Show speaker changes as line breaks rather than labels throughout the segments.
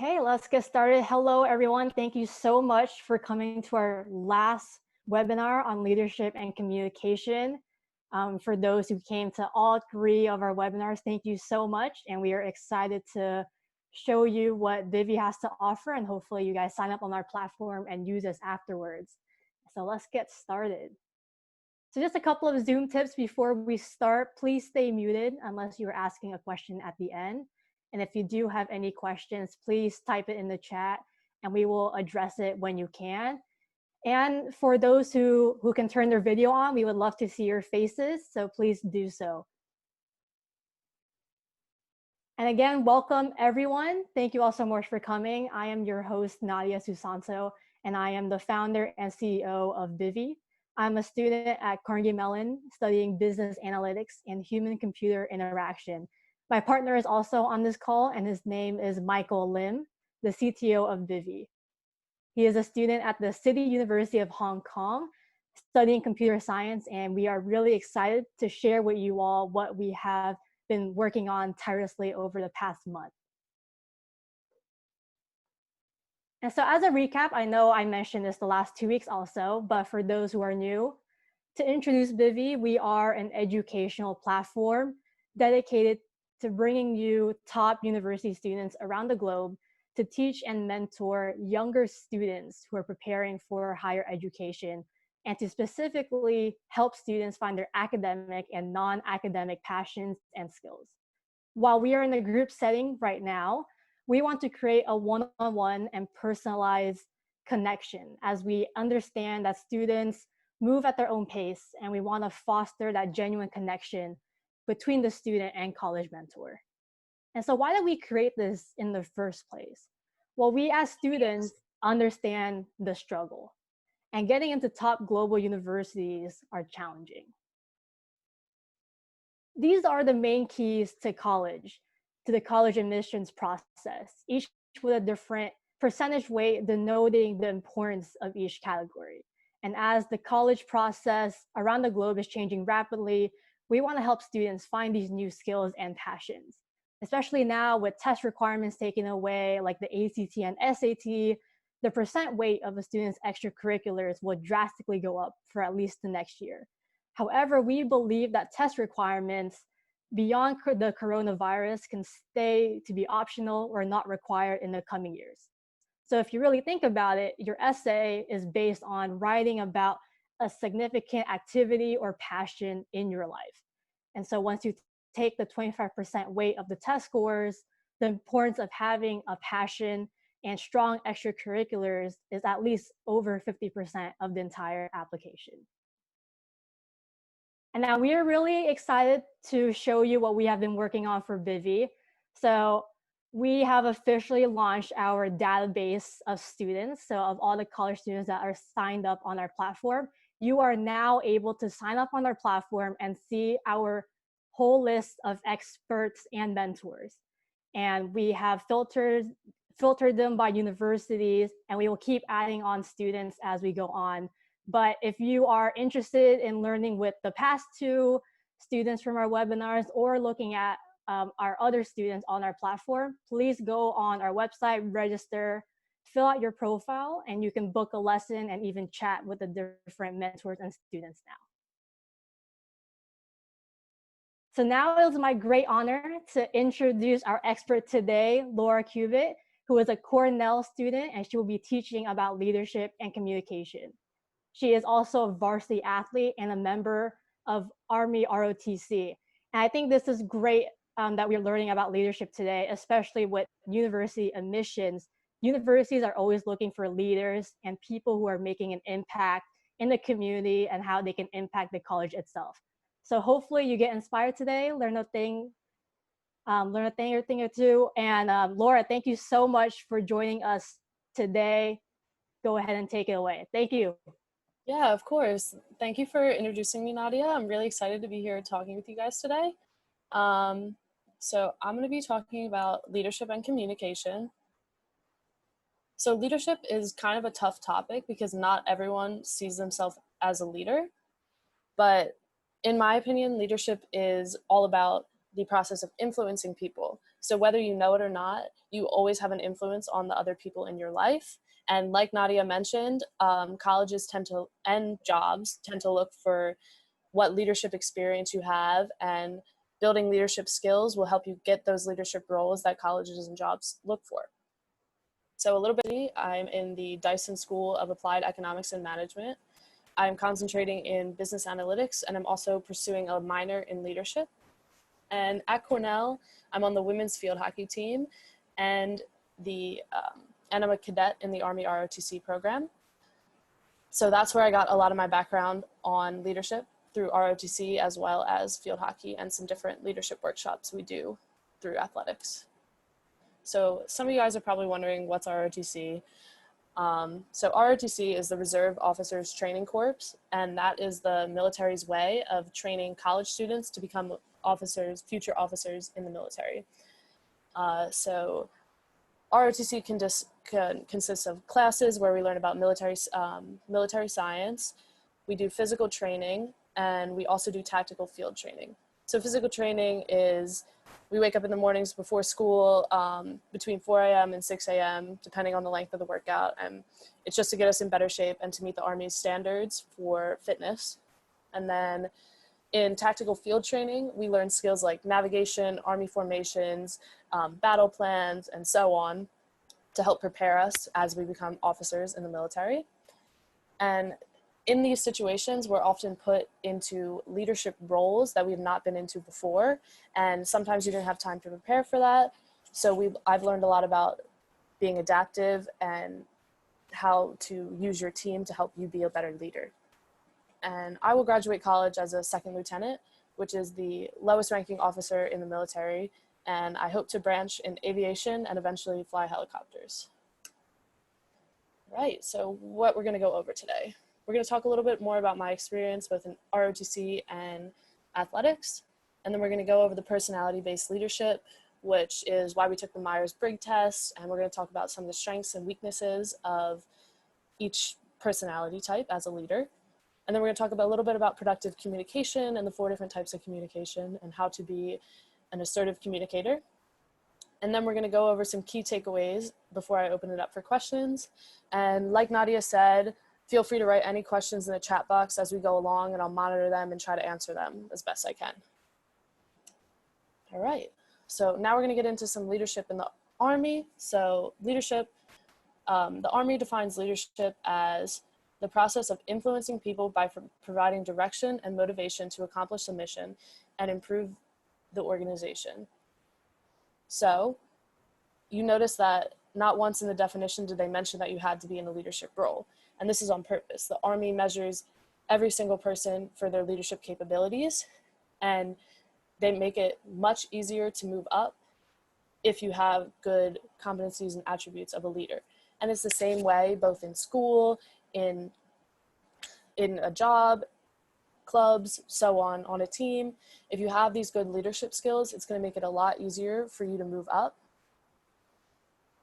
Okay, let's get started. Hello, everyone. Thank you so much for coming to our last webinar on leadership and communication. For those who came to all 3 of our webinars, thank you so much. And we are excited to show you what Bivi has to offer, and hopefully you guys sign up on our platform and use us afterwards. So let's get started. So just a couple of Zoom tips before we start. Please stay muted unless you're asking a question at the end. And if you do have any questions, please type it in the chat and we will address it when you can. And for those who can turn their video on, we would love to see your faces, so please do so. And again, welcome everyone. Thank you all so much for coming. I am your host, Nadia Susanto, and I am the founder and CEO of Bivi. I'm a student at Carnegie Mellon studying business analytics and human-computer interaction. My partner is also on this call, and his name is Michael Lim, the CTO of Bivi. He is a student at the City University of Hong Kong studying computer science, and we are really excited to share with you all what we have been working on tirelessly over the past month. And so as a recap, I know I mentioned this the last 2 weeks also, but for those who are new, to introduce Bivi, we are an educational platform dedicated to bringing you top university students around the globe to teach and mentor younger students who are preparing for higher education, and to specifically help students find their academic and non-academic passions and skills. While we are in a group setting right now, we want to create a one-on-one and personalized connection as we understand that students move at their own pace, and we want to foster that genuine connection between the student and college mentor. And so why did we create this in the first place? Well, we as students understand the struggle, and getting into top global universities are challenging. These are the main keys to the college admissions process, each with a different percentage weight denoting the importance of each category. And as the college process around the globe is changing rapidly, we want to help students find these new skills and passions, especially now with test requirements taken away, like the ACT and SAT. The percent weight of a student's extracurriculars will drastically go up for at least the next year. However, we believe that test requirements beyond the coronavirus can stay to be optional or not required in the coming years. So if you really think about it, your essay is based on writing about a significant activity or passion in your life. And so once you take the 25% weight of the test scores, the importance of having a passion and strong extracurriculars is at least over 50% of the entire application. And now we are really excited to show you what we have been working on for Bivi. So we have officially launched our database of students. So of all the college students that are signed up on our platform, you are now able to sign up on our platform and see our whole list of experts and mentors. And we have filtered them by universities, and we will keep adding on students as we go on. But if you are interested in learning with the past 2 students from our webinars or looking at our other students on our platform, please go on our website, register, fill out your profile, and you can book a lesson and even chat with the different mentors and students now. So now it is my great honor to introduce our expert today, Laura Cubitt, who is a Cornell student, and she will be teaching about leadership and communication. She is also a varsity athlete and a member of Army ROTC. And I think this is great that we're learning about leadership today, especially with university admissions. Universities are always looking for leaders and people who are making an impact in the community and how they can impact the college itself. So hopefully you get inspired today, learn a thing or two. And Laura, thank you so much for joining us today. Go ahead and take it away. Thank you.
Yeah, of course. Thank you for introducing me, Nadia. I'm really excited to be here talking with you guys today. So I'm going to be talking about leadership and communication. So leadership is kind of a tough topic because not everyone sees themselves as a leader. But in my opinion, leadership is all about the process of influencing people. So whether you know it or not, you always have an influence on the other people in your life. And like Nadia mentioned, colleges and jobs tend to look for what leadership experience you have, and building leadership skills will help you get those leadership roles that colleges and jobs look for. So a little bit, I'm in the Dyson School of Applied Economics and Management. I'm concentrating in business analytics, and I'm also pursuing a minor in leadership. And at Cornell, I'm on the women's field hockey team, and I'm a cadet in the Army ROTC program. So that's where I got a lot of my background on leadership, through ROTC, as well as field hockey and some different leadership workshops we do through athletics. So some of you guys are probably wondering, what's ROTC? So ROTC is the Reserve Officers Training Corps, and that is the military's way of training college students to become officers, future officers in the military. So ROTC consists of classes where we learn about military science. We do physical training, and we also do tactical field training. So physical training is, we wake up in the mornings before school, between 4 a.m. and 6 a.m., depending on the length of the workout. And it's just to get us in better shape and to meet the Army's standards for fitness. And then in tactical field training, we learn skills like navigation, Army formations, battle plans, and so on, to help prepare us as we become officers in the military. And in these situations, we're often put into leadership roles that we've not been into before, and sometimes you didn't have time to prepare for that. So I've learned a lot about being adaptive and how to use your team to help you be a better leader. And I will graduate college as a second lieutenant, which is the lowest ranking officer in the military, and I hope to branch in aviation and eventually fly helicopters. Right, so what we're going to go over today. We're going to talk a little bit more about my experience both in ROTC and athletics, and then we're going to go over the personality-based leadership, which is why we took the Myers-Briggs test, and we're going to talk about some of the strengths and weaknesses of each personality type as a leader. And then we're going to talk about a little bit about productive communication and the 4 different types of communication and how to be an assertive communicator. And then we're going to go over some key takeaways before I open it up for questions. And like Nadia said, feel free to write any questions in the chat box as we go along, and I'll monitor them and try to answer them as best I can. All right, so now we're going to get into some leadership in the Army. So leadership, the Army defines leadership as the process of influencing people by providing direction and motivation to accomplish the mission and improve the organization. So you notice that not once in the definition did they mention that you had to be in a leadership role. And this is on purpose. The Army measures every single person for their leadership capabilities, and they make it much easier to move up if you have good competencies and attributes of a leader. And it's the same way both in school, in a job, clubs, so on a team. If you have these good leadership skills, it's going to make it a lot easier for you to move up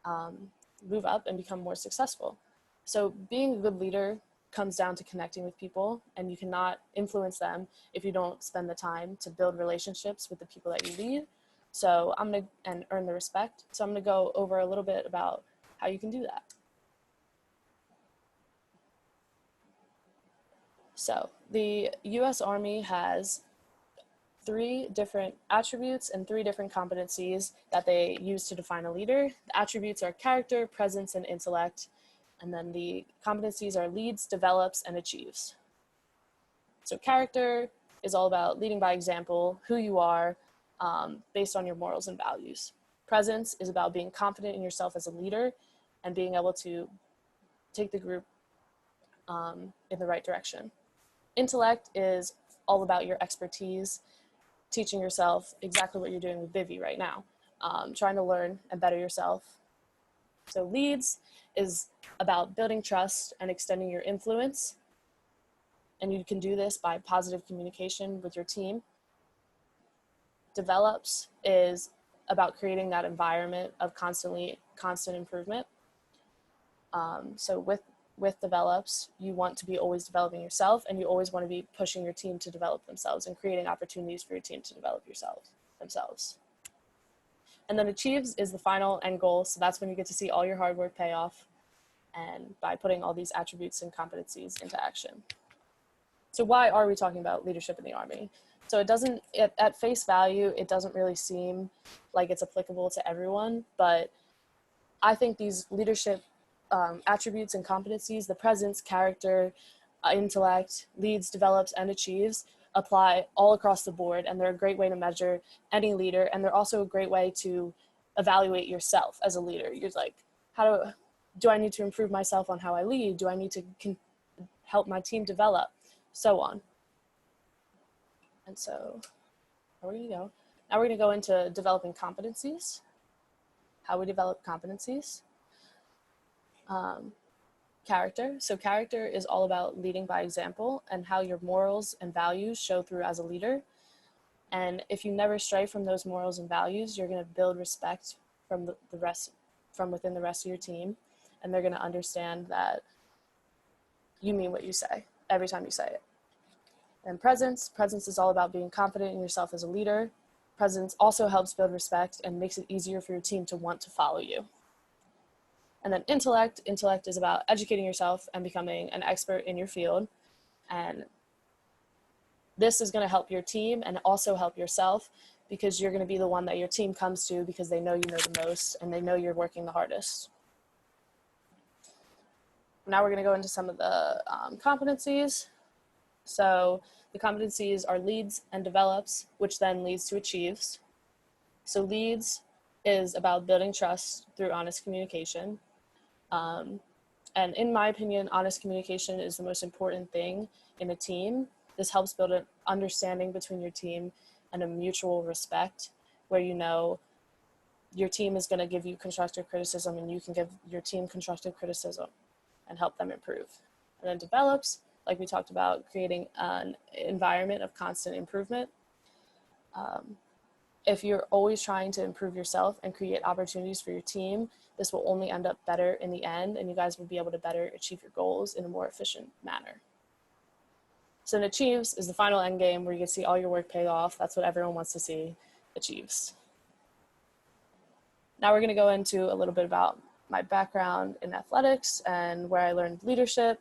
and become more successful. So being a good leader comes down to connecting with people, and you cannot influence them if you don't spend the time to build relationships with the people that you lead. So and earn the respect. So I'm going to go over a little bit about how you can do that. So the US Army has 3 different attributes and 3 different competencies that they use to define a leader. The attributes are character, presence, and intellect. And then the competencies are leads, develops, and achieves. So character is all about leading by example, who you are, based on your morals and values. Presence is about being confident in yourself as a leader and being able to take the group in the right direction. Intellect is all about your expertise, teaching yourself exactly what you're doing with Bivi right now, trying to learn and better yourself. So leads is about building trust and extending your influence. And you can do this by positive communication with your team. Develops is about creating that environment of constant improvement. So with develops, you want to be always developing yourself, and you always want to be pushing your team to develop themselves and creating opportunities for your team to develop themselves. And then achieves is the final end goal. So that's when you get to see all your hard work pay off, and by putting all these attributes and competencies into action. So why are we talking about leadership in the Army? So it doesn't, at face value, it doesn't really seem like it's applicable to everyone, but I think these leadership attributes and competencies, the presence, character, intellect, leads, develops, and achieves, apply all across the board, and they're a great way to measure any leader, and they're also a great way to evaluate yourself as a leader. You're like, how do I need to improve myself on how I lead? Do I need to help my team develop? So on. And so, where are we gonna go? Now we're gonna go into developing competencies. How we develop competencies. Character. So character is all about leading by example and how your morals and values show through as a leader. And if you never stray from those morals and values, you're going to build respect from from within the rest of your team, and they're going to understand that you mean what you say every time you say it. And presence is all about being confident in yourself as a leader. Presence also helps build respect and makes it easier for your team to want to follow you. And then intellect is about educating yourself and becoming an expert in your field. And this is going to help your team and also help yourself, because you're going to be the one that your team comes to because they know you know the most and they know you're working the hardest. Now we're going to go into some of the competencies. So the competencies are leads and develops, which then leads to achieves. So leads is about building trust through honest communication. And in my opinion, honest communication is the most important thing in a team. This helps build an understanding between your team and a mutual respect, where you know your team is going to give you constructive criticism and you can give your team constructive criticism and help them improve. And then develops, like we talked about, creating an environment of constant improvement. If you're always trying to improve yourself and create opportunities for your team, this will only end up better in the end, and you guys will be able to better achieve your goals in a more efficient manner. So achieves is the final end game where you can see all your work pay off. That's what everyone wants to see, achieves. Now we're going to go into a little bit about my background in athletics and where I learned leadership.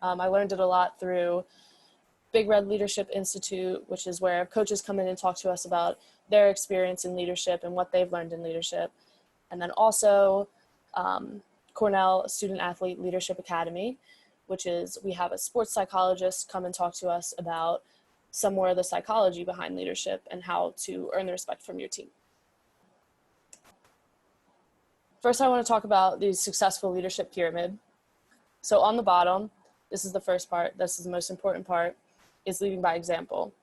I learned it a lot through Big Red Leadership Institute, which is where coaches come in and talk to us about their experience in leadership and what they've learned in leadership. And then also Cornell Student Athlete Leadership Academy, which is we have a sports psychologist come and talk to us about some more of the psychology behind leadership and how to earn the respect from your team. First, I want to talk about the successful leadership pyramid. So on the bottom, this is the first part, this is the most important part, is leading by example.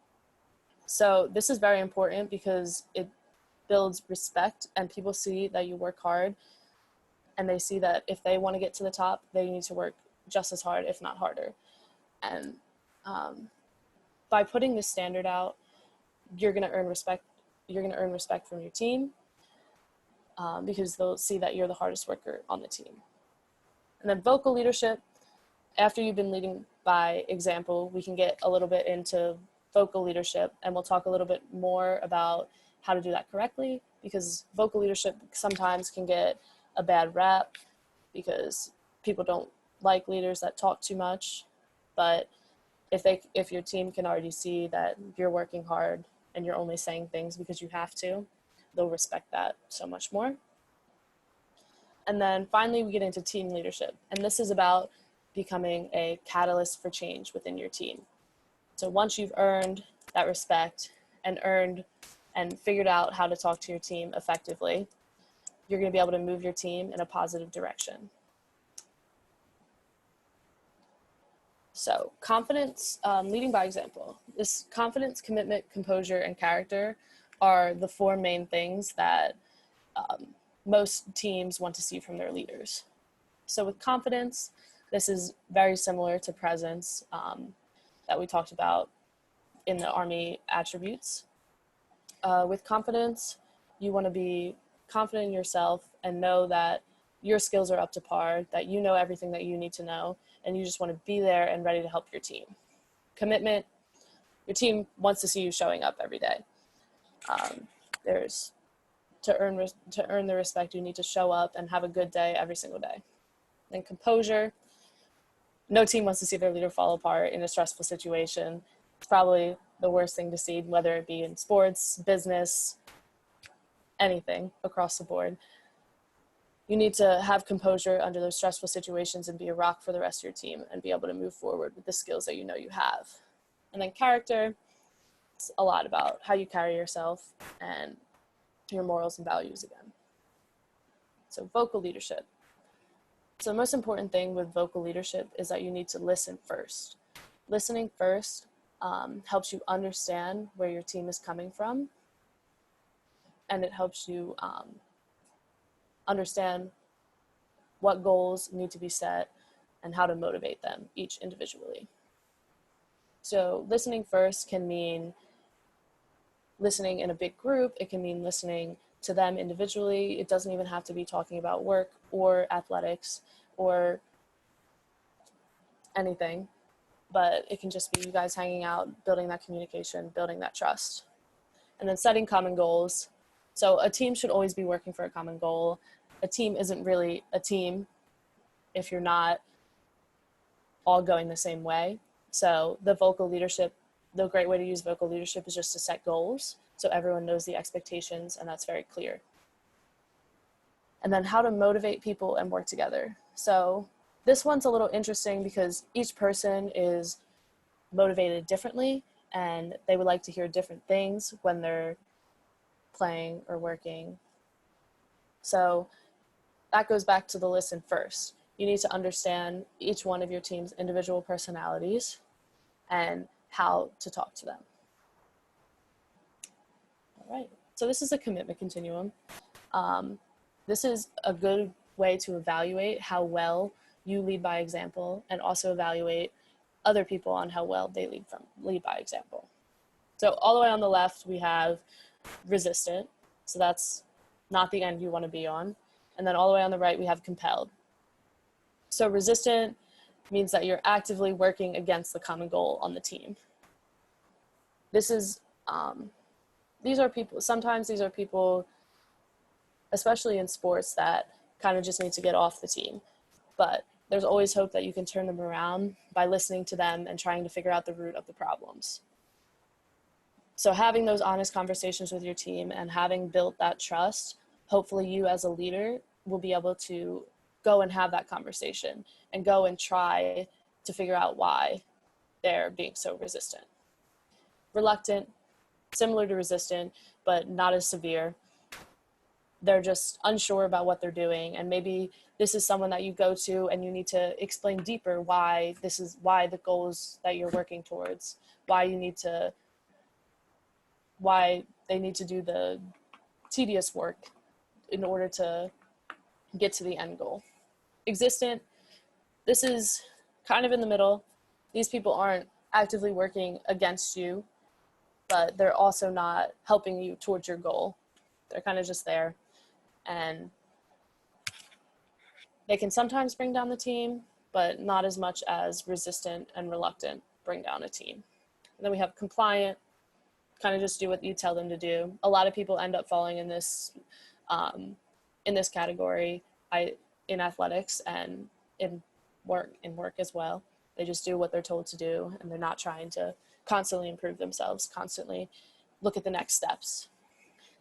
So this is very important because it builds respect and people see that you work hard, and they see that if they want to get to the top, they need to work just as hard, if not harder. And by putting this standard out, you're going to earn respect. You're going to earn respect from your team because they'll see that you're the hardest worker on the team. And then vocal leadership, after you've been leading by example, we can get a little bit into vocal leadership, and we'll talk a little bit more about how to do that correctly, because vocal leadership sometimes can get a bad rap because people don't like leaders that talk too much. But if your team can already see that you're working hard and you're only saying things because you have to, they'll respect that so much more. And then finally, we get into team leadership. And this is about becoming a catalyst for change within your team. So once you've earned that respect and figured out how to talk to your team effectively, you're going to be able to move your team in a positive direction. So confidence, leading by example. This confidence, commitment, composure, and character are the four main things that most teams want to see from their leaders. So with confidence, this is very similar to presence that we talked about in the Army attributes. With confidence, you want to be confident in yourself and know that your skills are up to par, that you know everything that you need to know, and you just want to be there and ready to help your team. Commitment, your team wants to see you showing up every day. to earn the respect, you need to show up and have a good day every single day. Then composure. No team wants to see their leader fall apart in a stressful situation. It's probably the worst thing to see, whether it be in sports, business, anything across the board. You need to have composure under those stressful situations and be a rock for the rest of your team and be able to move forward with the skills that you know you have. And then character, it's a lot about how you carry yourself and your morals and values again. So vocal leadership. So the most important thing with vocal leadership is that you need to listen first. Listening first helps you understand where your team is coming from, and it helps you understand what goals need to be set and how to motivate them each individually. So listening first can mean listening in a big group. It can mean listening to them individually. It doesn't even have to be talking about work or athletics or anything, but it can just be you guys hanging out, building that communication, building that trust. And then setting common goals. So a team should always be working for a common goal. A team isn't really a team if you're not all going the same way. So the great way to use vocal leadership is just to set goals so everyone knows the expectations, and that's very clear. And then how to motivate people and work together. So this one's a little interesting because each person is motivated differently and they would like to hear different things when they're playing or working. So that goes back to the listen first. You need to understand each one of your team's individual personalities and how to talk to them. All right, so this is a commitment continuum. This is a good way to evaluate how well you lead by example and also evaluate other people on how well they lead by example. So all the way on the left, we have resistant. So that's not the end you want to be on. And then all the way on the right, we have compelled. So resistant means that you're actively working against the common goal on the team. Sometimes these are people, especially in sports, that kind of just need to get off the team. But there's always hope that you can turn them around by listening to them and trying to figure out the root of the problems. So having those honest conversations with your team and having built that trust, hopefully you as a leader will be able to go and have that conversation and go and try to figure out why they're being so resistant. Reluctant, similar to resistant, but not as severe. They're just unsure about what they're doing, and maybe this is someone that you go to and you need to explain deeper why the goals that you're working towards, why they need to do the tedious work in order to get to the end goal. Existent, this is kind of in the middle. These people aren't actively working against you, but they're also not helping you towards your goal. They're kind of just there. And they can sometimes bring down the team, but not as much as resistant and reluctant bring down a team. And then we have compliant, kind of just do what you tell them to do. A lot of people end up falling in this category in athletics and in work as well. They just do what they're told to do, and they're not trying to constantly improve themselves, constantly look at the next steps.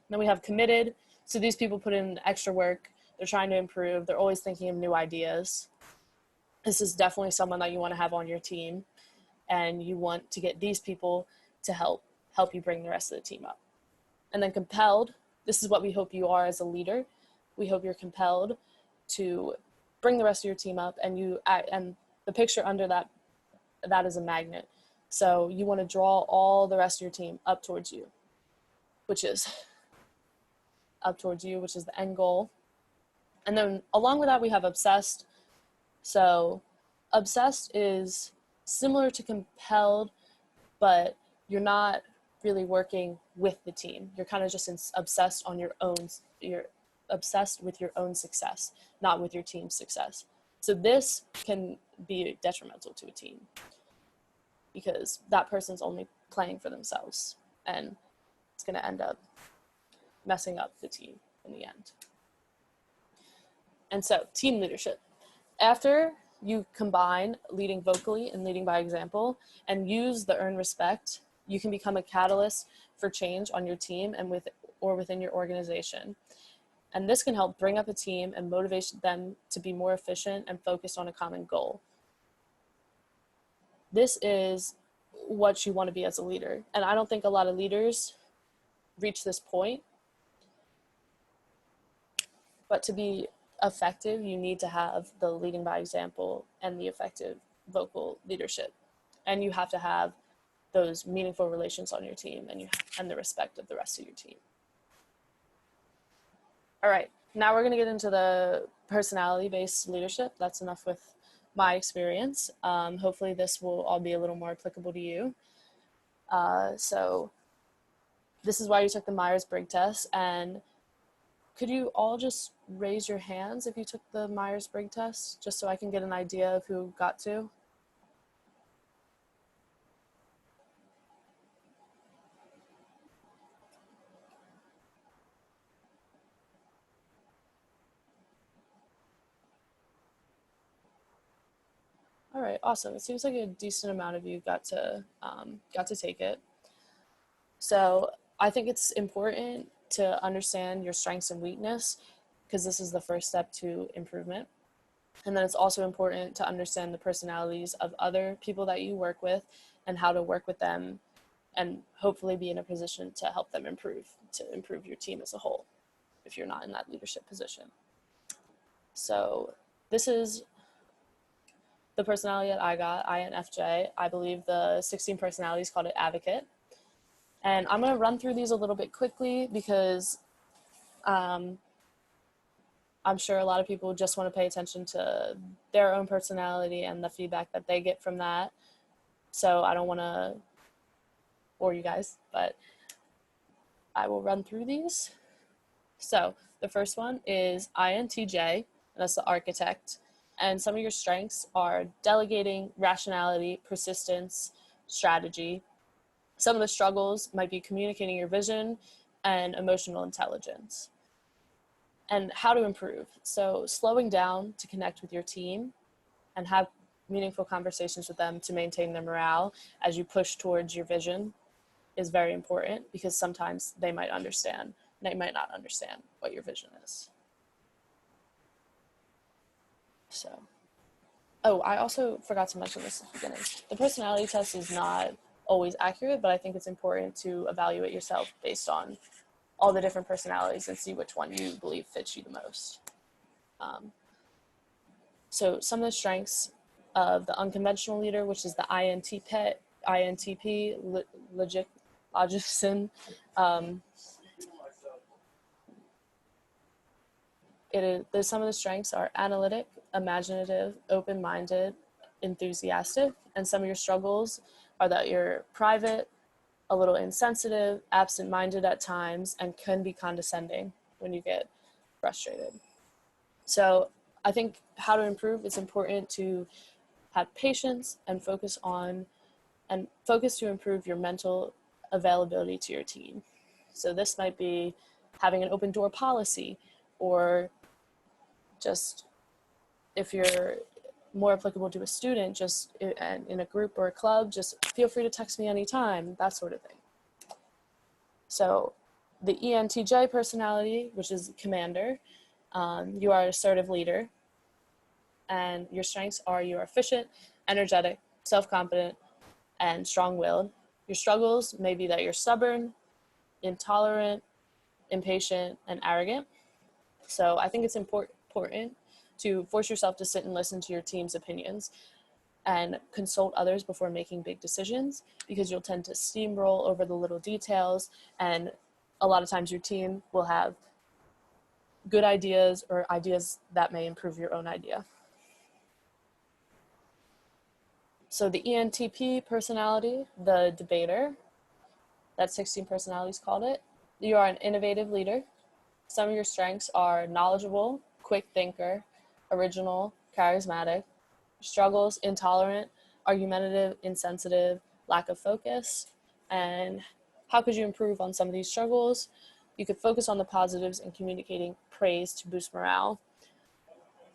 And then we have committed. So these people put in extra work. They're trying to improve. They're always thinking of new ideas. This is definitely someone that you want to have on your team, and you want to get these people to help you bring the rest of the team up. And then compelled, this is what we hope you are as a leader. We hope you're compelled to bring the rest of your team up, and the picture under that is a magnet. So you want to draw all the rest of your team up towards you, which is the end goal. And then along with that, we have obsessed. So obsessed is similar to compelled, but you're not really working with the team. You're kind of just obsessed on your own. You're obsessed with your own success, not with your team's success. So this can be detrimental to a team because that person's only playing for themselves, and it's going to end up messing up the team in the end. And so, team leadership. After you combine leading vocally and leading by example and use the earned respect, you can become a catalyst for change on your team and within your organization. And this can help bring up a team and motivate them to be more efficient and focused on a common goal. This is what you want to be as a leader. And I don't think a lot of leaders reach this point. But to be effective, you need to have the leading by example and the effective vocal leadership. And you have to have those meaningful relations on your team and the respect of the rest of your team. All right, now we're going to get into the personality-based leadership. That's enough with my experience. Hopefully this will all be a little more applicable to you. So this is why you took the Myers-Briggs test. And could you all just raise your hands if you took the Myers-Briggs test, just so I can get an idea of who got to? All right, awesome. It seems like a decent amount of you got to take it. So I think it's important to understand your strengths and weakness, because this is the first step to improvement. And then it's also important to understand the personalities of other people that you work with and how to work with them and hopefully be in a position to help them improve your team as a whole if you're not in that leadership position. So this is the personality that I got, INFJ. I believe the 16 personalities called it Advocate. And I'm going to run through these a little bit quickly because I'm sure a lot of people just want to pay attention to their own personality and the feedback that they get from that. So I don't want to bore you guys, but I will run through these. So the first one is INTJ, and that's the architect. And some of your strengths are delegating, rationality, persistence, strategy. Some of the struggles might be communicating your vision and emotional intelligence. And how to improve. So slowing down to connect with your team and have meaningful conversations with them to maintain their morale as you push towards your vision is very important, because sometimes they might not understand what your vision is. So, I also forgot to mention this at the beginning. The personality test is not always accurate, but I think it's important to evaluate yourself based on all the different personalities and see which one you believe fits you the most. So some of the strengths of the unconventional leader, which is the INTP, logician. Some of the strengths are analytic, imaginative, open-minded, enthusiastic, and some of your struggles are that you're private, a little insensitive, absent-minded at times, and can be condescending when you get frustrated. So I think how to improve, it's important to have patience and focus to improve your mental availability to your team. So this might be having an open door policy, or just if you're more applicable to a student, just in a group or a club, just feel free to text me anytime, that sort of thing. So the ENTJ personality, which is commander, you are an assertive leader, and your strengths are you are efficient, energetic, self-confident, and strong-willed. Your struggles may be that you're stubborn, intolerant, impatient, and arrogant. So I think it's important to force yourself to sit and listen to your team's opinions and consult others before making big decisions, because you'll tend to steamroll over the little details, and a lot of times your team will have good ideas or ideas that may improve your own idea. So the ENTP personality, the debater, that's 16 personalities called it. You are an innovative leader. Some of your strengths are knowledgeable, quick thinker, original, charismatic. Struggles, intolerant, argumentative, insensitive, lack of focus. And how could you improve on some of these struggles? You could focus on the positives and communicating praise to boost morale.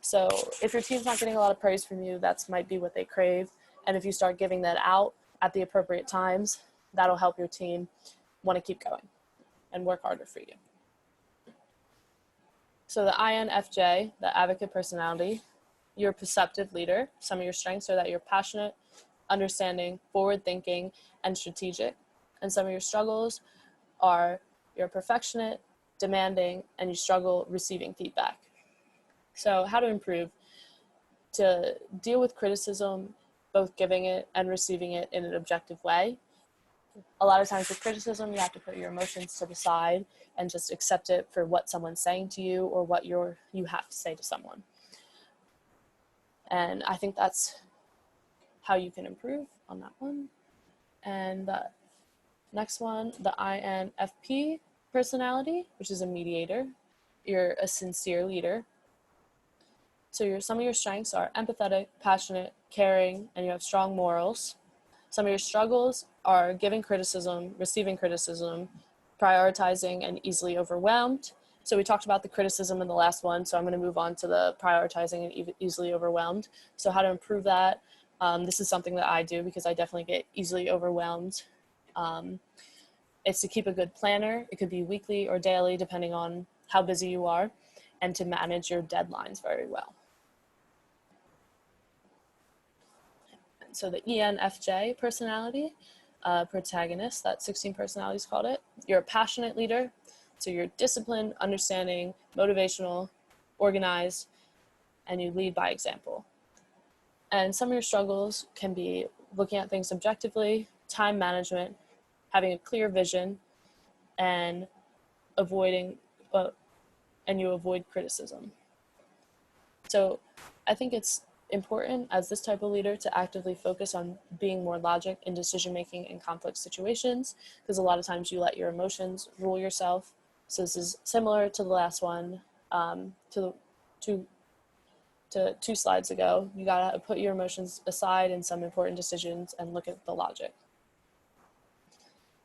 So if your team's not getting a lot of praise from you, that might be what they crave. And if you start giving that out at the appropriate times, that'll help your team want to keep going and work harder for you. So the INFJ, the advocate personality, you're a perceptive leader. Some of your strengths are that you're passionate, understanding, forward-thinking, and strategic. And some of your struggles are you're perfectionist, demanding, and you struggle receiving feedback. So how to improve? To deal with criticism, both giving it and receiving it in an objective way. A lot of times with criticism, you have to put your emotions to the side and just accept it for what someone's saying to you or what you have to say to someone. And I think that's how you can improve on that one. And the next one, the INFP personality, which is a mediator. You're a sincere leader. So some of your strengths are empathetic, passionate, caring, and you have strong morals. Some of your struggles are giving criticism, receiving criticism, prioritizing, and easily overwhelmed. So we talked about the criticism in the last one, so I'm going to move on to the prioritizing and easily overwhelmed. So how to improve that? This is something that I do because I definitely get easily overwhelmed. It's to keep a good planner. It could be weekly or daily, depending on how busy you are, and to manage your deadlines very well. So the ENFJ personality, protagonist, that 16 personalities called it. You're a passionate leader. So you're disciplined, understanding, motivational, organized, and you lead by example. And some of your struggles can be looking at things objectively, time management, having a clear vision, and you avoid criticism. So I think it's important as this type of leader to actively focus on being more logic in decision-making in complex situations, because a lot of times you let your emotions rule yourself. So this is similar to the last one, to two slides ago. You gotta put your emotions aside in some important decisions and look at the logic.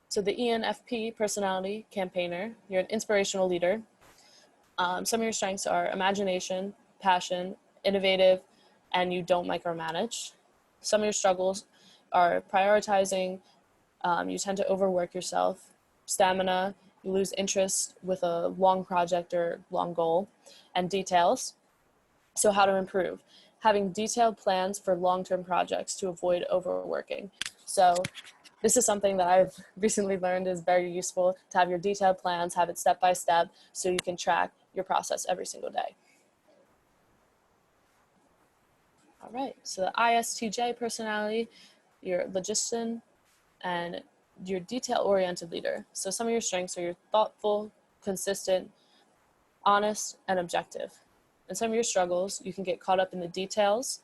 So the ENFP personality, campaigner, you're an inspirational leader. Some of your strengths are imagination, passion, innovative, and you don't micromanage. Some of your struggles are prioritizing, you tend to overwork yourself, stamina, you lose interest with a long project or long goal, and details. So how to improve? Having detailed plans for long-term projects to avoid overworking. So this is something that I've recently learned is very useful, to have your detailed plans, have it step by step, so you can track your process every single day. All right, so the ISTJ personality, you're a logician and you're a detail-oriented leader. So some of your strengths are you're thoughtful, consistent, honest, and objective. And some of your struggles, you can get caught up in the details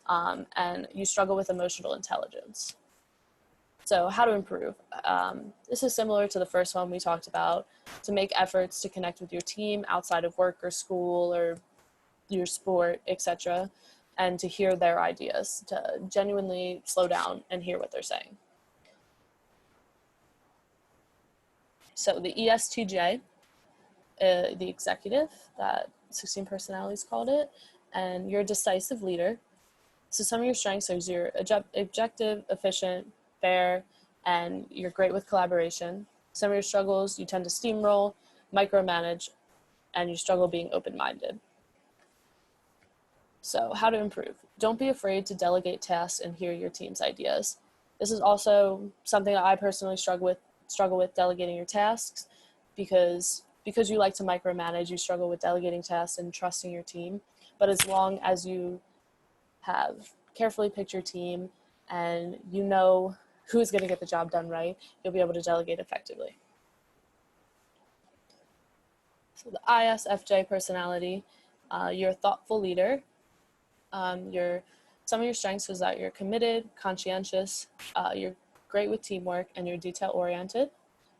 and you struggle with emotional intelligence. So how to improve? This is similar to the first one we talked about, to make efforts to connect with your team outside of work or school or your sport, etc., and to hear their ideas, to genuinely slow down and hear what they're saying. So the ESTJ, the executive, that 16 personalities called it, and you're a decisive leader. So some of your strengths are you're objective, efficient, fair, and you're great with collaboration. Some of your struggles, you tend to steamroll, micromanage, and you struggle being open-minded. So how to improve? Don't be afraid to delegate tasks and hear your team's ideas. This is also something that I personally struggle with delegating your tasks, because you like to micromanage, you struggle with delegating tasks and trusting your team. But as long as you have carefully picked your team and you know who's going to get the job done right, you'll be able to delegate effectively. So the ISFJ personality, you're a thoughtful leader. Some of your strengths is that you're committed, conscientious, you're great with teamwork, and you're detail-oriented.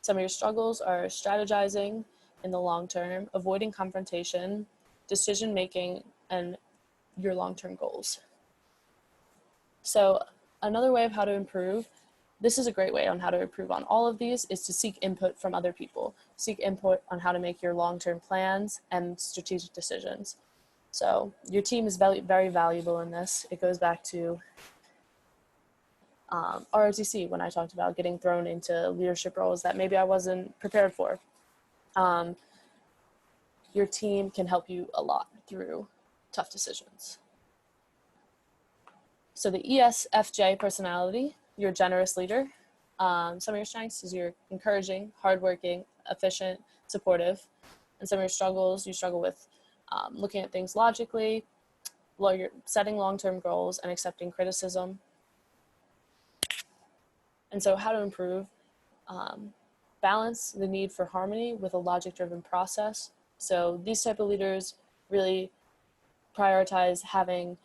Some of your struggles are strategizing in the long term, avoiding confrontation, decision-making, and your long-term goals. So another way of how to improve this is a great way on how to improve on all of these, is to seek input from other people. Seek input on how to make your long-term plans and strategic decisions. So your team is very, very valuable in this. It goes back to ROTC, when I talked about getting thrown into leadership roles that maybe I wasn't prepared for. Your team can help you a lot through tough decisions. So the ESFJ personality, you're a generous leader. Some of your strengths is you're encouraging, hardworking, efficient, supportive. And some of your struggles, you struggle with looking at things logically, you're setting long-term goals and accepting criticism. And so how to improve, balance the need for harmony with a logic-driven process. So these type of leaders really prioritize having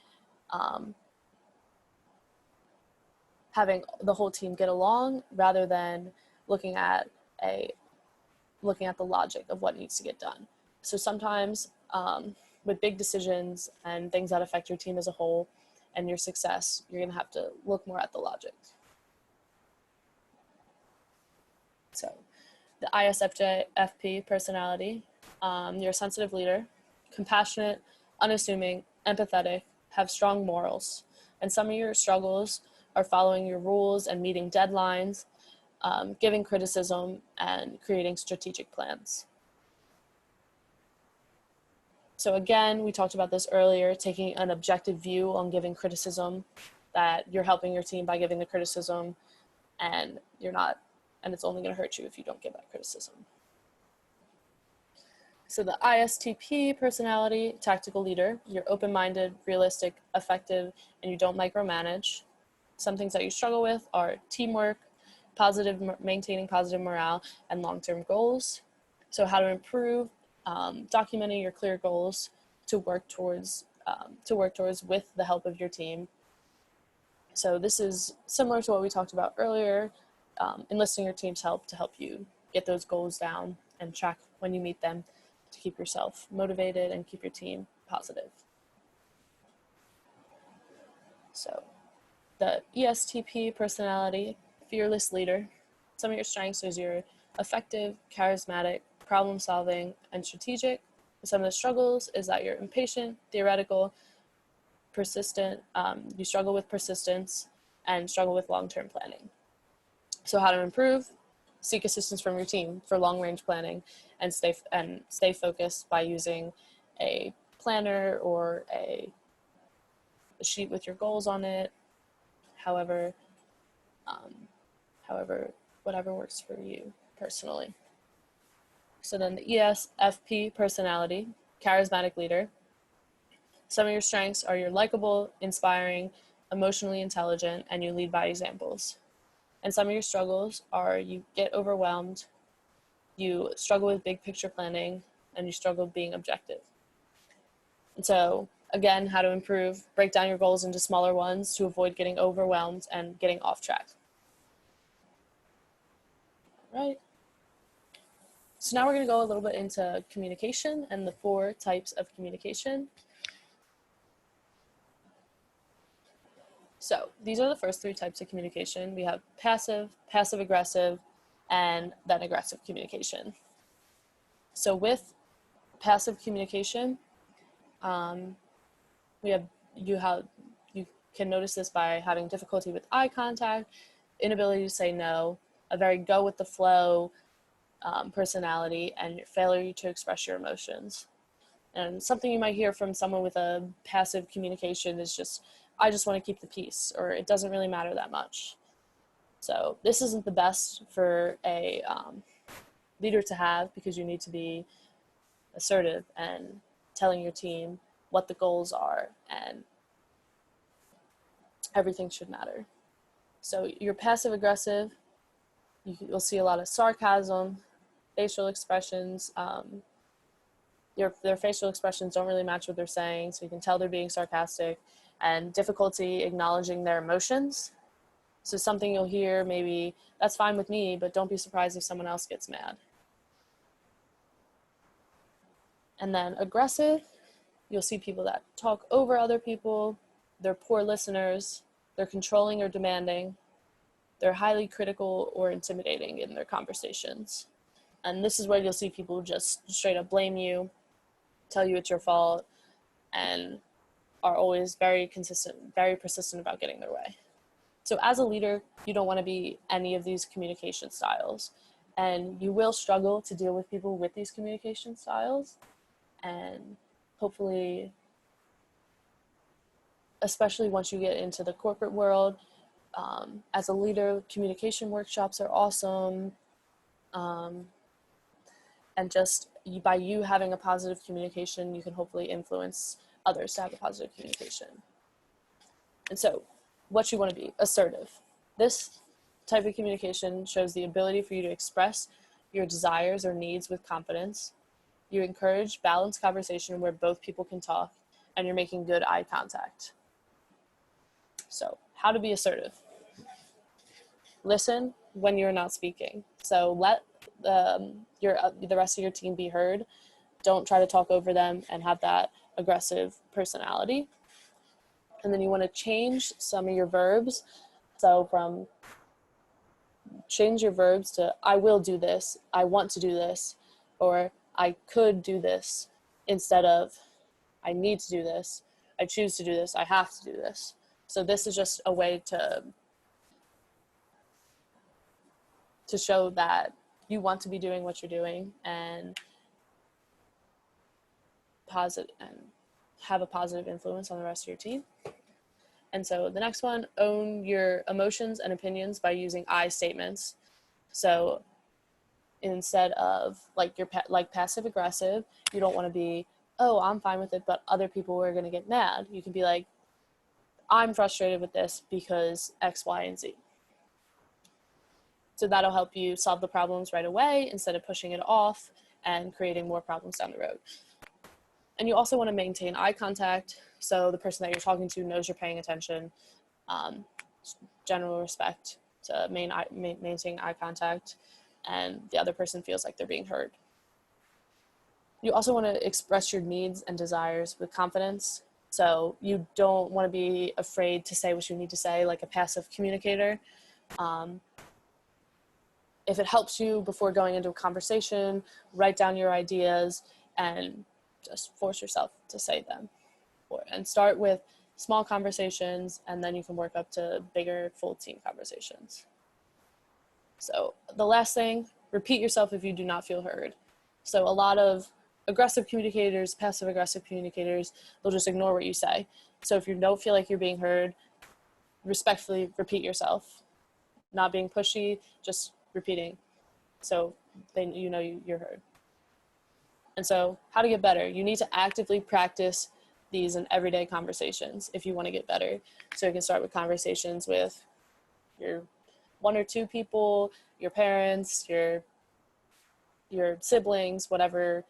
the whole team get along rather than looking at the logic of what needs to get done. So sometimes with big decisions and things that affect your team as a whole and your success, you're going to have to look more at the logic. So the ISFP personality, you're a sensitive leader, compassionate, unassuming, empathetic, have strong morals. And some of your struggles are following your rules and meeting deadlines, giving criticism, and creating strategic plans. So again, we talked about this earlier, taking an objective view on giving criticism, that you're helping your team by giving the criticism, and it's only going to hurt you if you don't give that criticism. So the ISTP personality, tactical leader, you're open-minded, realistic, effective, and you don't micromanage. Some things that you struggle with are teamwork, maintaining positive morale, and long-term goals. So how to improve, documenting your clear goals to work towards with the help of your team. So this is similar to what we talked about earlier, enlisting your team's help to help you get those goals down and track when you meet them to keep yourself motivated and keep your team positive. So the ESTP personality, fearless leader. Some of your strengths is you're effective, charismatic, problem solving, and strategic. Some of the struggles is that you're impatient, theoretical, persistent, you struggle with persistence, and struggle with long-term planning. So how to improve? Seek assistance from your team for long-range planning and stay focused by using a planner or a sheet with your goals on it. However, whatever works for you personally. So then the ESFP personality, charismatic leader. Some of your strengths are you're likable, inspiring, emotionally intelligent, and you lead by examples. And some of your struggles are you get overwhelmed, you struggle with big picture planning, and you struggle being objective. And so again, how to improve, break down your goals into smaller ones to avoid getting overwhelmed and getting off track. Right. So now we're going to go a little bit into communication and the 4 types of communication. So these are the first 3 types of communication. We have passive, passive-aggressive, and then aggressive communication. So with passive communication, you can notice this by having difficulty with eye contact, inability to say no, a very go with the flow personality, and failure to express your emotions. And something you might hear from someone with a passive communication is just, I just want to keep the peace, or it doesn't really matter that much. So this isn't the best for a leader to have, because you need to be assertive and telling your team what the goals are, and everything should matter. So you're passive aggressive, you'll see a lot of sarcasm, facial expressions. Their facial expressions don't really match what they're saying, so you can tell they're being sarcastic, and difficulty acknowledging their emotions. So something you'll hear, maybe, that's fine with me, but don't be surprised if someone else gets mad. And then aggressive, you'll see people that talk over other people, they're poor listeners, they're controlling or demanding, they're highly critical or intimidating in their conversations. And this is where you'll see people just straight up blame you, tell you it's your fault, and are always very persistent about getting their way. So as a leader, you don't want to be any of these communication styles. And you will struggle to deal with people with these communication styles. And hopefully, especially once you get into the corporate world, as a leader, communication workshops are awesome. And just by you having a positive communication, you can hopefully influence others to have a positive communication. And so what you want to be: assertive. This type of communication shows the ability for you to express your desires or needs with confidence. You encourage balanced conversation where both people can talk, and you're making good eye contact. So how to be assertive: listen when you're not speaking. So let the rest of your team be heard. Don't try to talk over them and have that aggressive personality. And then you want to change some of your verbs. So change your verbs to I will do this, I want to do this, or I could do this, instead of I need to do this, I choose to do this, I have to do this. So this is just a way to show that you want to be doing what you're doing and have a positive influence on the rest of your team. And so the next one: own your emotions and opinions by using I statements. So instead of like passive aggressive, you don't want to be, oh, I'm fine with it, but other people are going to get mad. You can be like, I'm frustrated with this because X, Y, and Z. So that'll help you solve the problems right away instead of pushing it off and creating more problems down the road. And you also want to maintain eye contact, so the person that you're talking to knows you're paying attention. General respect to maintain eye contact, and the other person feels like they're being heard. You also want to express your needs and desires with confidence. So you don't want to be afraid to say what you need to say, like a passive communicator. If it helps you before going into a conversation, write down your ideas and just force yourself to say them. And start with small conversations, and then you can work up to bigger full team conversations. So the last thing: repeat yourself if you do not feel heard. So a lot of aggressive communicators, passive aggressive communicators, they'll just ignore what you say. So if you don't feel like you're being heard, respectfully repeat yourself. Not being pushy, just repeating, so you know you're heard. And so how to get better: you need to actively practice these in everyday conversations if you want to get better. So you can start with conversations with your 1 or 2 people, your parents, your siblings, whatever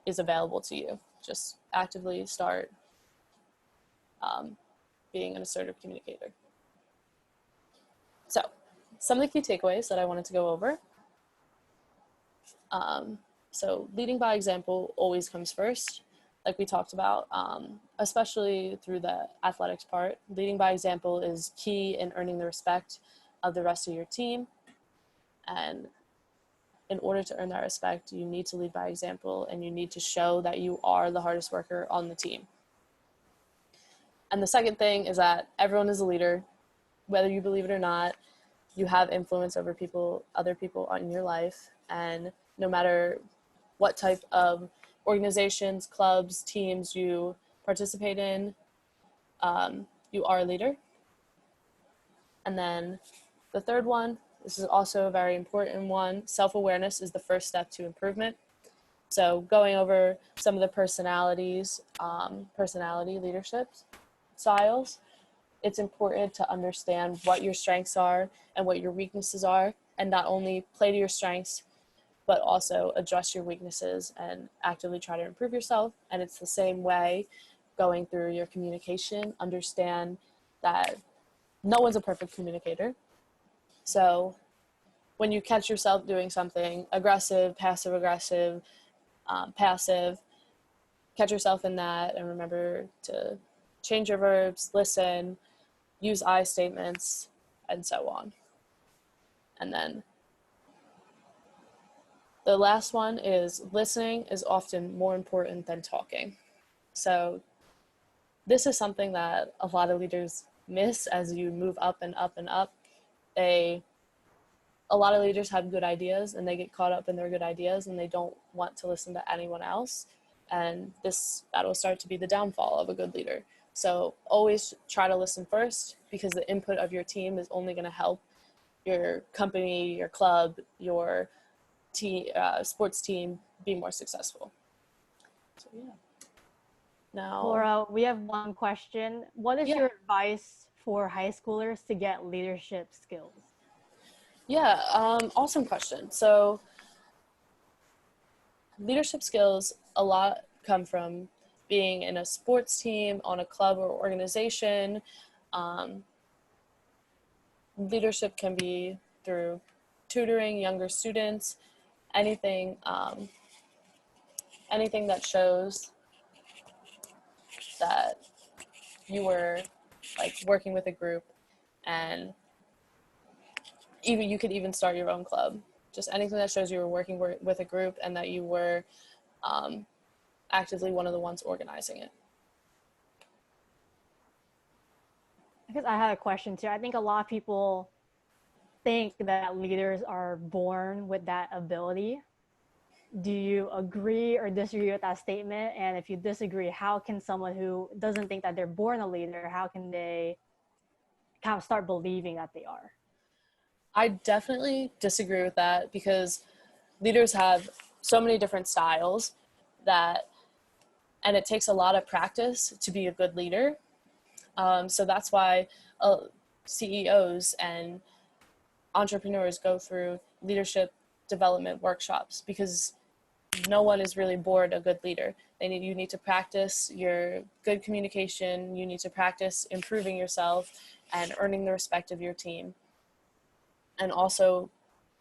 is available to you. Just actively start being an assertive communicator. So some of the key takeaways that I wanted to go over. So leading by example always comes first, like we talked about, especially through the athletics part. Leading by example is key in earning the respect of the rest of your team. And in order to earn that respect, you need to lead by example, and you need to show that you are the hardest worker on the team. And the second thing is that everyone is a leader, whether you believe it or not. You have influence over other people in your life, and no matter what type of organizations, clubs, teams you participate in, you are a leader. And then the third one, this is also a very important one: self-awareness is the first step to improvement. So going over some of the personality leadership styles, it's important to understand what your strengths are and what your weaknesses are, and not only play to your strengths, but also address your weaknesses and actively try to improve yourself. And it's the same way going through your communication. Understand that no one's a perfect communicator. So when you catch yourself doing something aggressive, passive, passive, catch yourself in that and remember to change your verbs, listen, use I statements, and so on. And then the last one is listening is often more important than talking. So this is something that a lot of leaders miss as you move up and up and up. A lot of leaders have good ideas and they get caught up in their good ideas and they don't want to listen to anyone else. And that will start to be the downfall of a good leader. So always try to listen first, because the input of your team is only going to help your company, your club, your sports team be more successful. So yeah. Now,
Laura, we have one question. What is your advice for high schoolers to get leadership skills?
Yeah, awesome question. So leadership skills, a lot come from being in a sports team, on a club or organization. Leadership can be through tutoring younger students, anything that shows that you were like working with a group, and even you could even start your own club. Just anything that shows you were working with a group and that you were actively one of the ones organizing it.
I guess I had a question too. I think a lot of people think that leaders are born with that ability. Do you agree or disagree with that statement? And if you disagree, how can someone who doesn't think that they're born a leader, how can they kind of start believing that they are?
I definitely disagree with that, because leaders have so many different styles and it takes a lot of practice to be a good leader. So that's why CEOs and entrepreneurs go through leadership development workshops, because no one is really born a good leader. You need to practice your good communication. You need to practice improving yourself and earning the respect of your team. And also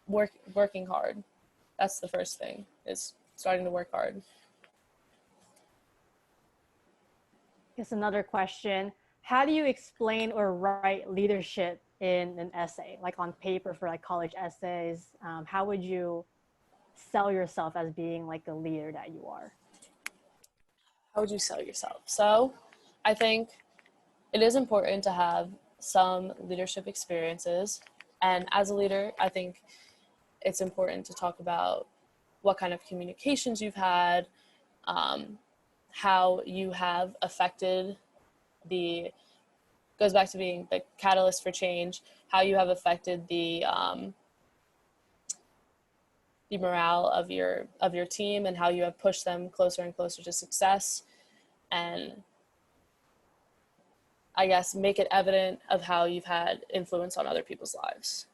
working hard. That's the first thing, is starting to work hard.
Here's another question. How do you explain or write leadership in an essay, like on paper for like college essays? How would you sell yourself as being like a leader that you are?
How would you sell yourself? So I think it is important to have some leadership experiences. And as a leader, I think it's important to talk about what kind of communications you've had, how you have affected goes back to being the catalyst for change, how you have affected the morale of your team, and how you have pushed them closer and closer to success. And I guess make it evident of how you've had influence on other people's lives.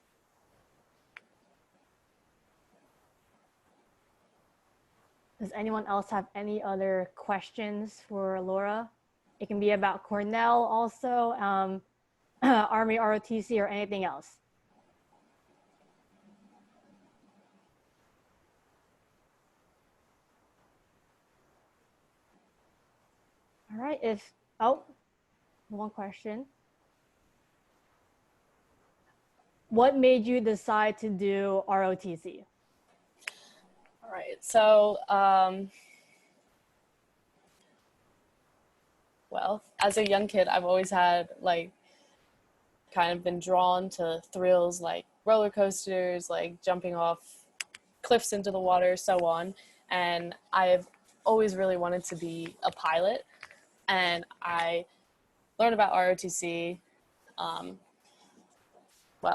Does anyone else have any other questions for Laura? It can be about Cornell also, Army ROTC, or anything else. All right, one question. What made you decide to do ROTC?
All right, so, well, as a young kid, I've always had kind of been drawn to thrills like roller coasters, like jumping off cliffs into the water, so on. And I've always really wanted to be a pilot. And I learned about ROTC. Well,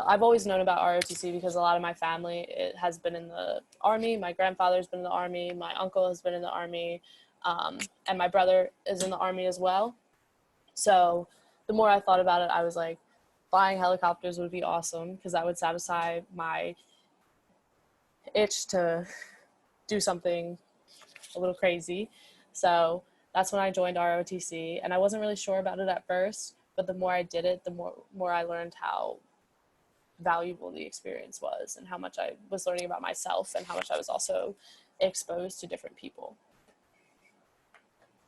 I've always known about ROTC because a lot of my family has been in the Army. My grandfather's been in the Army. My uncle has been in the Army. And my brother is in the Army as well. So the more I thought about it, I was like, flying helicopters would be awesome, because that would satisfy my itch to do something a little crazy. So that's when I joined ROTC, and I wasn't really sure about it at first, but the more I did it, the more I learned how valuable the experience was, and how much I was learning about myself, and how much I was also exposed to different people.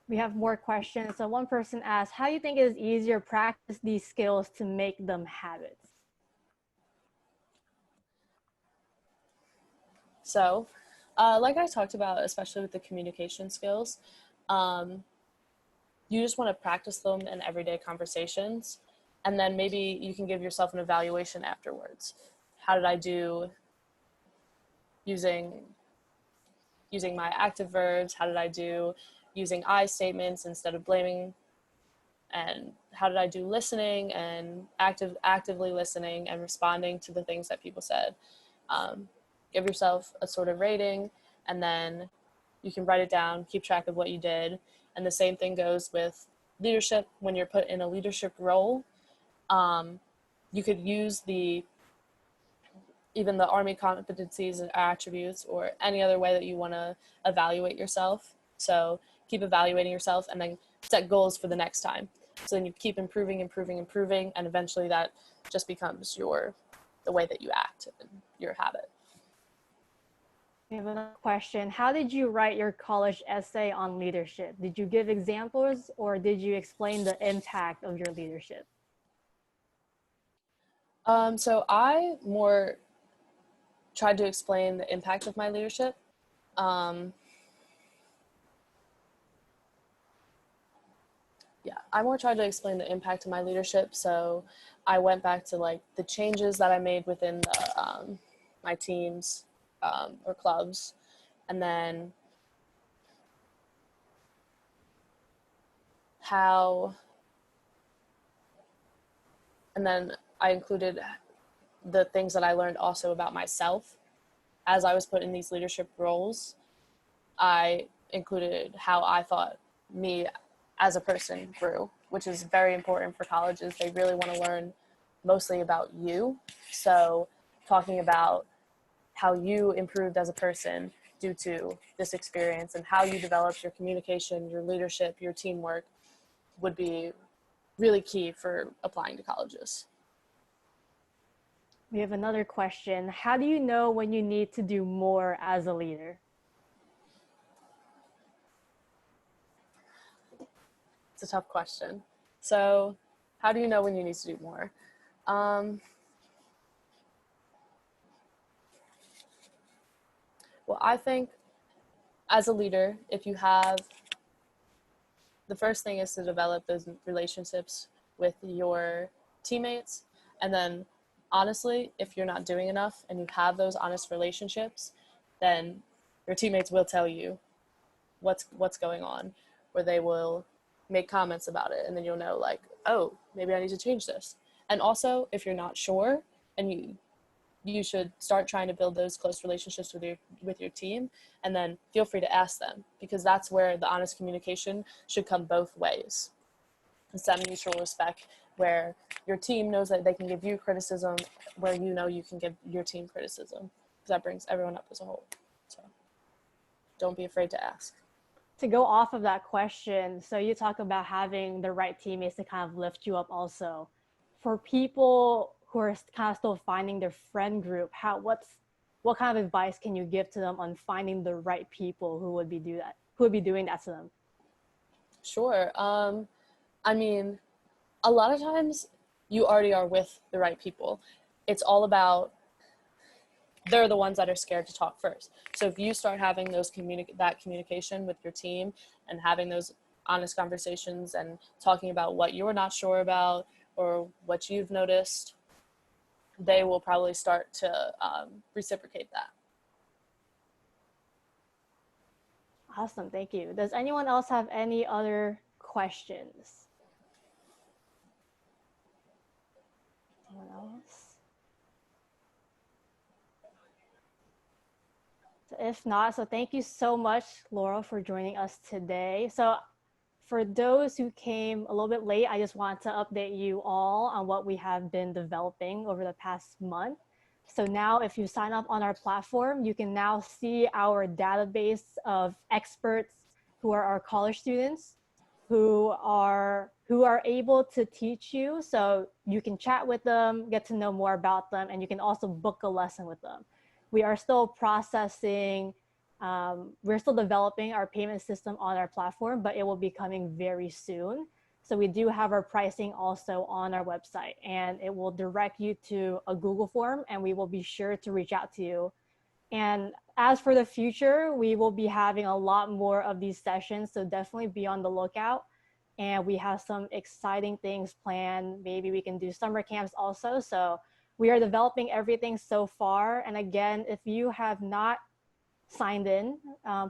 We have more questions. So one person asked, how do you think it is easier to practice these skills to make them habits?
So, like I talked about, especially with the communication skills, you just want to practice them in everyday conversations, and then maybe you can give yourself an evaluation afterwards. How did I do using my active verbs? How did I do using I statements instead of blaming? And how did I do listening and actively listening and responding to the things that people said? Give yourself a sort of rating, and then you can write it down, keep track of what you did. And the same thing goes with leadership. When you're put in a leadership role, you could use even the Army competencies and attributes, or any other way that you want to evaluate yourself. So keep evaluating yourself, and then set goals for the next time. So then you keep improving, and eventually that just becomes the way that you act and your habit.
We have another question. How did you write your college essay on leadership? Did you give examples, or did you explain the impact of your leadership?
So I more tried to explain the impact of my leadership. I more tried to explain the impact of my leadership. So I went back to like the changes that I made within my teams or clubs, and then I included the things that I learned also about myself as I was put in these leadership roles. I included how I thought me as a person grew, which is very important for colleges. They really want to learn mostly about you. So talking about how you improved as a person due to this experience, and how you developed your communication, your leadership, your teamwork, would be really key for applying to colleges.
We have another question. How do you know when you need to do more as a leader?
It's a tough question. So how do you know when you need to do more? Well, I think as a leader, the first thing is to develop those relationships with your teammates. And then honestly, if you're not doing enough and you have those honest relationships, then your teammates will tell you what's going on, or they will make comments about it, and then you'll know, like, oh, maybe I need to change this. And also, if you're not sure, and you should start trying to build those close relationships with your team, and then feel free to ask them, because that's where the honest communication should come both ways. It's that mutual respect where your team knows that they can give you criticism, where you know you can give your team criticism, because that brings everyone up as a whole. So don't be afraid to ask.
To go off of that question, so you talk about having the right teammates to kind of lift you up also. For people who are kind of still finding their friend group, what kind of advice can you give to them on finding the right people who would be doing that to them?
Sure. I mean, a lot of times you already are with the right people. It's all about, they're the ones that are scared to talk first. So if you start having that communication with your team, and having those honest conversations, and talking about what you're not sure about or what you've noticed, they will probably start to reciprocate that.
Awesome, thank you. Does anyone else have any other questions? Anyone else? So if not, so thank you so much, Laura, for joining us today. So for those who came a little bit late, I just want to update you all on what we have been developing over the past month. So now if you sign up on our platform, you can now see our database of experts who are our college students who are able to teach you. So you can chat with them, get to know more about them, and you can also book a lesson with them. We are still processing, we're still developing our payment system on our platform, but it will be coming very soon. So we do have our pricing also on our website, and it will direct you to a Google form, and we will be sure to reach out to you And as for the future, we will be having a lot more of these sessions, so definitely be on the lookout. And we have some exciting things planned. Maybe we can do summer camps also. So we are developing everything so far. And again, if you have not signed in,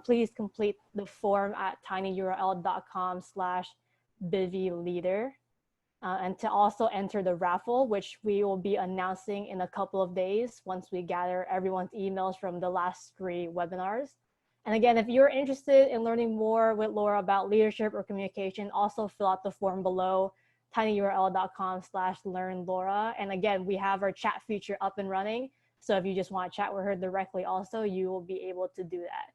please complete the form at tinyurl.com/Bivi Leader. And to also enter the raffle, which we will be announcing in a couple of days once we gather everyone's emails from the last 3 webinars. And again, if you're interested in learning more with Laura about leadership or communication, also fill out the form below, tinyurl.com/learnlaura. And again, we have our chat feature up and running. So if you just want to chat with her directly also, you will be able to do that.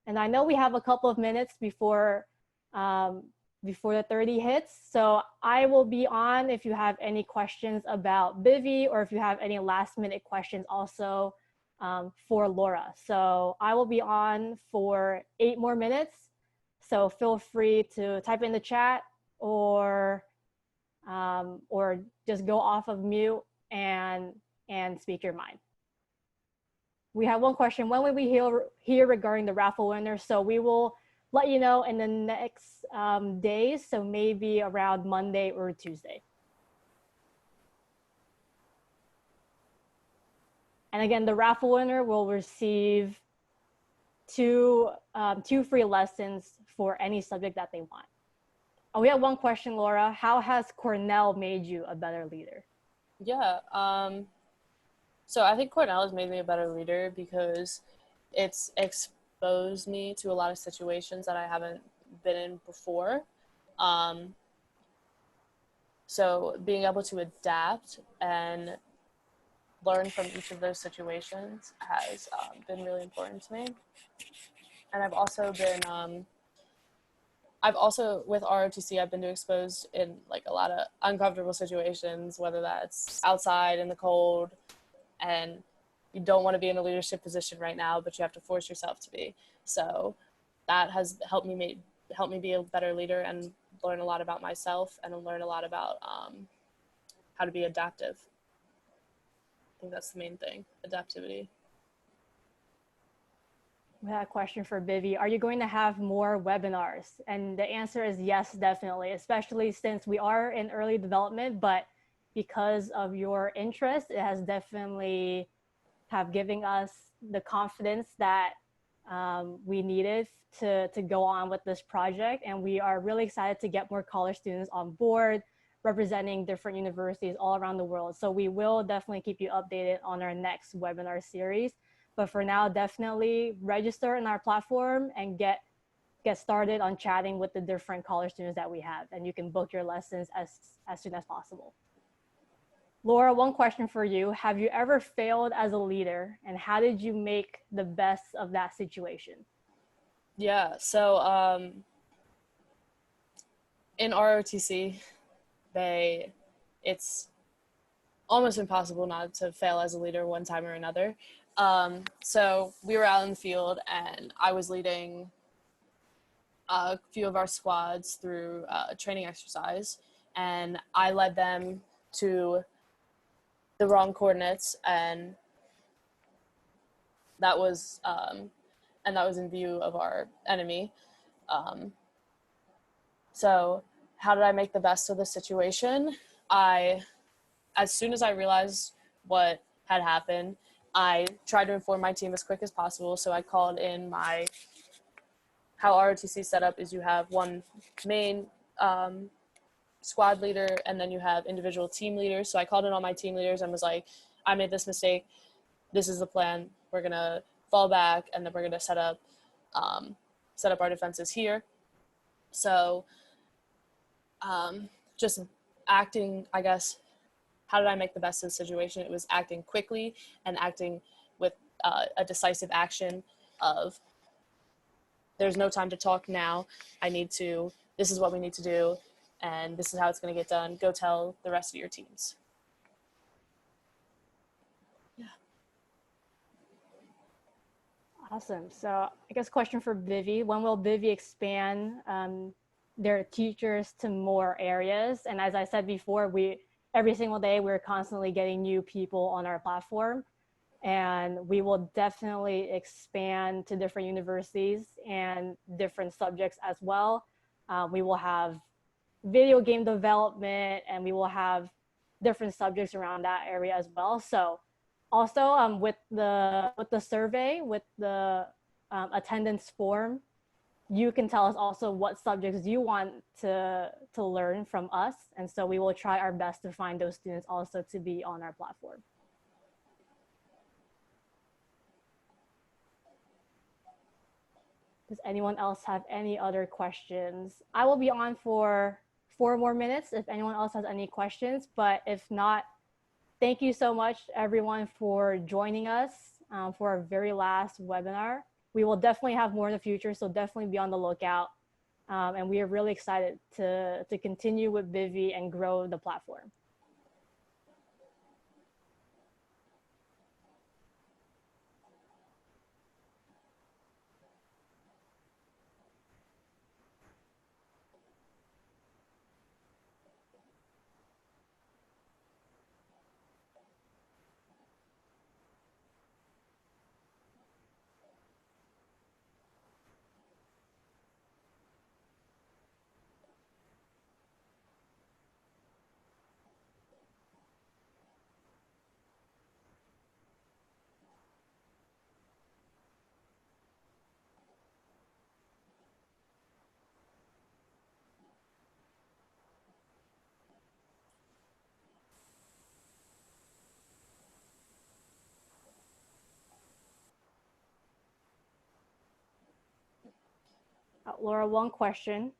And I know we have a couple of minutes before the 30 hits. So I will be on if you have any questions about Bivi, or if you have any last minute questions also for Laura. So I will be on for 8 more minutes. So feel free to type in the chat or just go off of mute and speak your mind. We have one question. When will we hear regarding the raffle winner? So we will let you know in the next days. So maybe around Monday or Tuesday. And again, the raffle winner will receive two free lessons for any subject that they want. Oh, we have one question, Laura. How has Cornell made you a better leader?
Yeah, so I think Cornell has made me a better leader because it's exposed me to a lot of situations that I haven't been in before. So being able to adapt and learn from each of those situations has been really important to me. And I've also with ROTC, I've been exposed in like a lot of uncomfortable situations, whether that's outside in the cold and you don't want to be in a leadership position right now, but you have to force yourself to be. So that has helped me be a better leader and learn a lot about myself and learn a lot about how to be adaptive. I think that's the main thing, adaptivity.
We have a question for Bivi. Are you going to have more webinars? And the answer is yes, definitely, especially since we are in early development, but because of your interest, it has definitely have given us the confidence that we needed to go on with this project. And we are really excited to get more college students on board, representing different universities all around the world. So we will definitely keep you updated on our next webinar series. But for now, definitely register in our platform and get started on chatting with the different college students that we have. And you can book your lessons as soon as possible. Laura, one question for you. Have you ever failed as a leader, and how did you make the best of that situation?
Yeah, so in ROTC, it's almost impossible not to fail as a leader one time or another. So we were out in the field and I was leading a few of our squads through a training exercise, and I led them to the wrong coordinates, and that was in view of our enemy. So how did I make the best of the situation? As soon as I realized what had happened, I tried to inform my team as quick as possible. So I called in how ROTC is set up is you have one main squad leader, and then you have individual team leaders. So I called in all my team leaders and was like, I made this mistake. This is the plan. We're going to fall back, and then we're going to set up our defenses here. So just acting, I guess, how did I make the best of the situation? It was acting quickly and acting with a decisive action of there's no time to talk now. This is what we need to do, and this is how it's going to get done. Go tell the rest of your teams. Yeah.
Awesome. So I guess question for Bivi. When will Bivi expand their teachers to more areas? And as I said before, every single day we're constantly getting new people on our platform. and we will definitely expand to different universities and different subjects as well. We will have video game development, and we will have different subjects around that area as well. So also with the survey, with the attendance form, you can tell us also what subjects you want to learn from us, and so we will try our best to find those students also to be on our platform. Does anyone else have any other questions? I will be on for 4 more minutes if anyone else has any questions, but if not, thank you so much everyone for joining us for our very last webinar. We will definitely have more in the future, so definitely be on the lookout. And we are really excited to continue with Bivi and grow the platform. Laura, one question.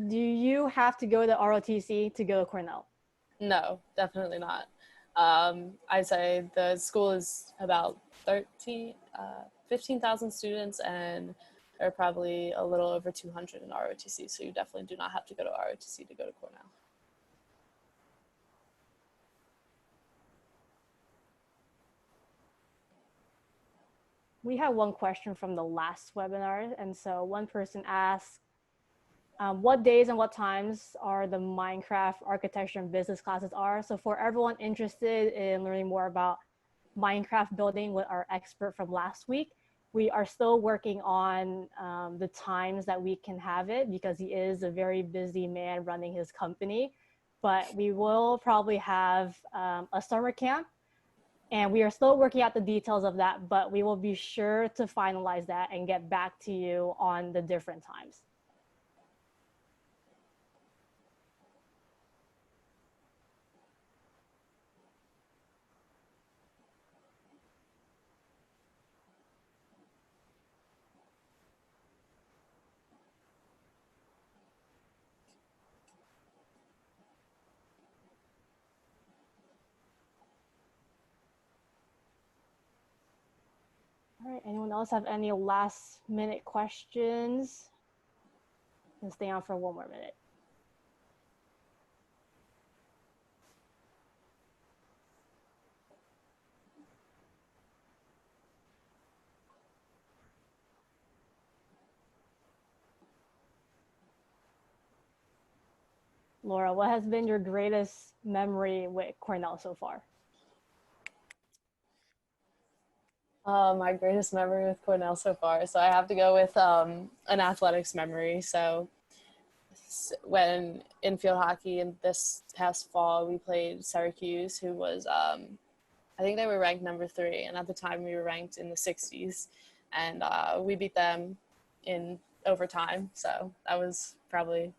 Do you have to go to ROTC to go to Cornell?
No, definitely not. I'd say the school is about 15,000 students, and there are probably a little over 200 in ROTC, so you definitely do not have to go to ROTC to go to Cornell.
We have one question from the last webinar, and so one person asked, what days and what times are the Minecraft architecture and business classes are? So for everyone interested in learning more about Minecraft building with our expert from last week, we are still working on the times that we can have it, because he is a very busy man running his company. But we will probably have a summer camp, and we are still working out the details of that, but we will be sure to finalize that and get back to you on the different times. All right, anyone else have any last minute questions? And stay on for 1 more minute. Laura, what has been your greatest memory with Cornell so far?
My greatest memory with Cornell so far. So I have to go with an athletics memory. So when in field hockey in this past fall, we played Syracuse, who was, I think they were ranked number 3. And at the time we were ranked in the 60s, and we beat them in overtime. So that was probably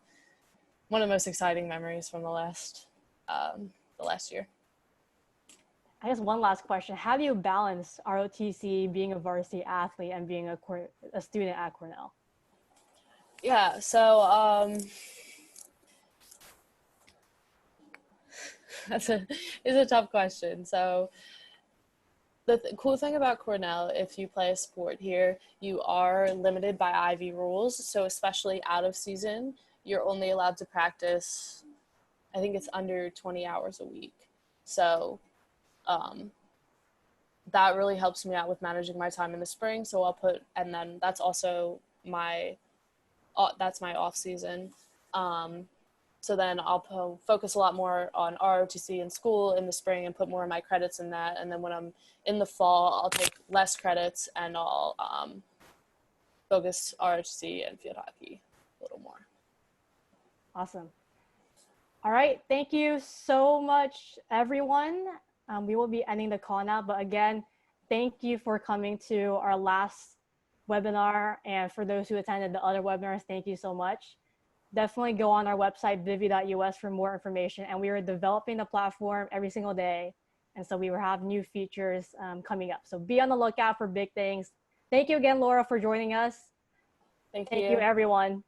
one of the most exciting memories from the last year.
I guess one last question. How do you balance ROTC, being a varsity athlete, and being a student at Cornell?
Yeah, so it's a tough question. So the cool thing about Cornell, if you play a sport here, you are limited by Ivy rules. So especially out of season, you're only allowed to practice, I think it's under 20 hours a week. So that really helps me out with managing my time in the spring. So and then that's also that's my off season. So then I'll focus a lot more on ROTC in school in the spring and put more of my credits in that. And then when I'm in the fall, I'll take less credits and I'll focus ROTC and field hockey a little more.
Awesome. All right. Thank you so much, everyone. We will be ending the call now. But again, thank you for coming to our last webinar. And for those who attended the other webinars, thank you so much. Definitely go on our website, bivi.us, for more information. And we are developing the platform every single day. And so we will have new features coming up. So be on the lookout for big things. Thank you again, Laura, for joining us.
Thank
you, everyone.